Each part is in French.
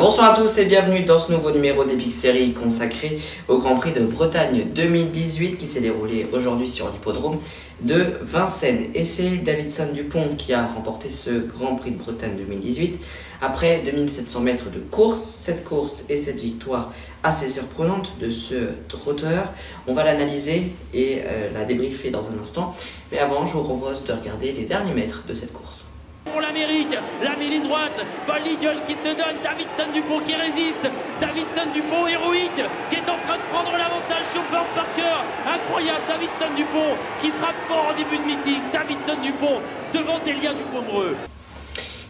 Bonsoir à tous et bienvenue dans ce nouveau numéro d'Epic Série consacré au Grand Prix de Bretagne 2018 qui s'est déroulé aujourd'hui sur l'hippodrome de Vincennes. Et c'est Davidson Dupont qui a remporté ce Grand Prix de Bretagne 2018 après 2700 mètres de course. Cette course et cette victoire assez surprenante de ce trotteur, on va l'analyser et la débriefer dans un instant. Mais avant, je vous propose de regarder les derniers mètres de cette course. Pour l'Amérique, la ligne droite, Bold Eagle qui se donne, Davidson Dupont qui résiste, Davidson Dupont héroïque qui est en train de prendre l'avantage sur Bird Parker, incroyable, Davidson Dupont qui frappe fort en début de meeting, Davidson Dupont devant Delia Dupont-Breux.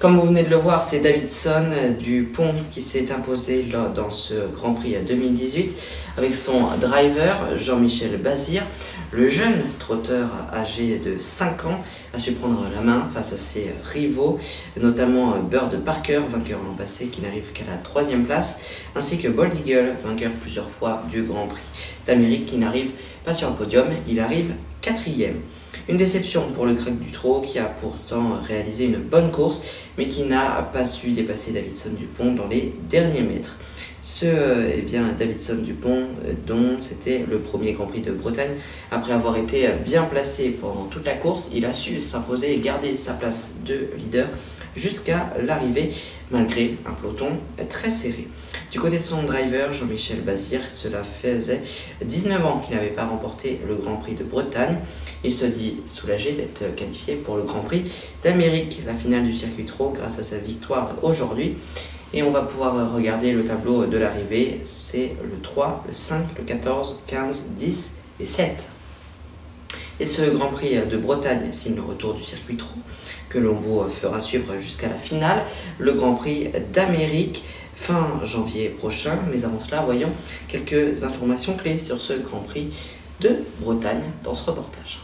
Comme vous venez de le voir, c'est Davidson Dupont qui s'est imposé là, dans ce Grand Prix 2018 avec son driver Jean-Michel Bazir. Le jeune trotteur âgé de 5 ans a su prendre la main face à ses rivaux, notamment Bird Parker, vainqueur l'an passé qui n'arrive qu'à la 3e place, ainsi que Bold Eagle, vainqueur plusieurs fois du Grand Prix d'Amérique qui n'arrive pas sur le podium, il arrive 4e. Une déception pour le crack du trot qui a pourtant réalisé une bonne course mais qui n'a pas su dépasser Davidson Dupont dans les derniers mètres. Davidson Dupont dont c'était le premier Grand Prix de Bretagne. Après avoir été bien placé pendant toute la course, il a su s'imposer et garder sa place de leader jusqu'à l'arrivée malgré un peloton très serré. Du côté de son driver, Jean-Michel Bazir, cela faisait 19 ans qu'il n'avait pas remporté le Grand Prix de Bretagne. Il se dit soulagé d'être qualifié pour le Grand Prix d'Amérique, la finale du circuit trot grâce à sa victoire aujourd'hui. Et on va pouvoir regarder le tableau de l'arrivée, c'est le 3, le 5, le 14, 15, 10 et 7. Et ce Grand Prix de Bretagne signe le retour du circuit trot que l'on vous fera suivre jusqu'à la finale, le Grand Prix d'Amérique fin janvier prochain. Mais avant cela, voyons quelques informations clés sur ce Grand Prix de Bretagne dans ce reportage.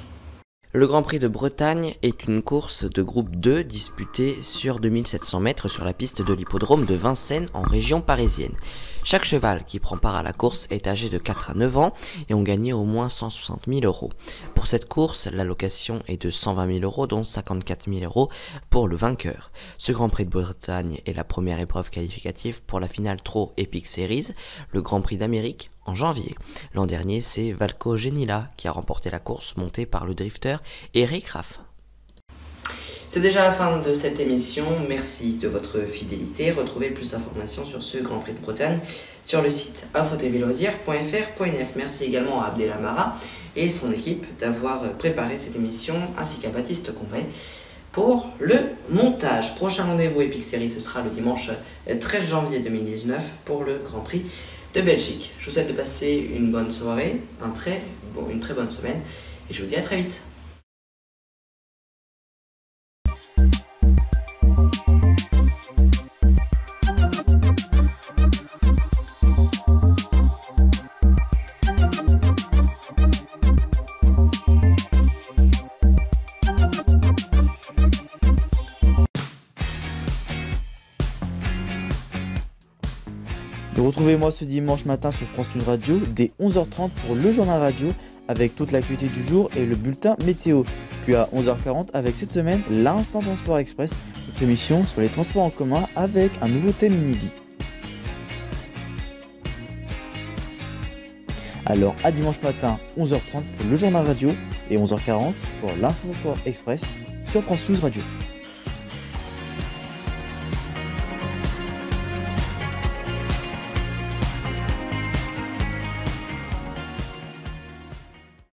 Le Grand Prix de Bretagne est une course de groupe 2 disputée sur 2700 mètres sur la piste de l'hippodrome de Vincennes en région parisienne. Chaque cheval qui prend part à la course est âgé de 4 à 9 ans et ont gagné au moins 160 000 €. Pour cette course, l'allocation est de 120 000 €, dont 54 000 € pour le vainqueur. Ce Grand Prix de Bretagne est la première épreuve qualificative pour la finale Trot Epic Series, le Grand Prix d'Amérique, en janvier. L'an dernier, c'est Valco Genila qui a remporté la course montée par le drifter Eric Raff. C'est déjà la fin de cette émission, merci de votre fidélité. Retrouvez plus d'informations sur ce Grand Prix de Bretagne sur le site infotvloisirs.fr.nf. Merci également à Abdelamara et son équipe d'avoir préparé cette émission, ainsi qu'à Baptiste Convey pour le montage. Prochain rendez-vous Epic Série, ce sera le dimanche 13 janvier 2019 pour le Grand Prix de Belgique. Je vous souhaite de passer une bonne soirée, une très bonne semaine et je vous dis à très vite. Retrouvez-moi ce dimanche matin sur France 1 Radio dès 11h30 pour le journal radio avec toute l'actualité du jour et le bulletin météo. Puis à 11h40 avec cette semaine l'Instant Transport Express, notre émission sur les transports en commun avec un nouveau thème inédit. Alors à dimanche matin 11h30 pour le journal radio et 11h40 pour l'Instant Transport Express sur France 12 Radio.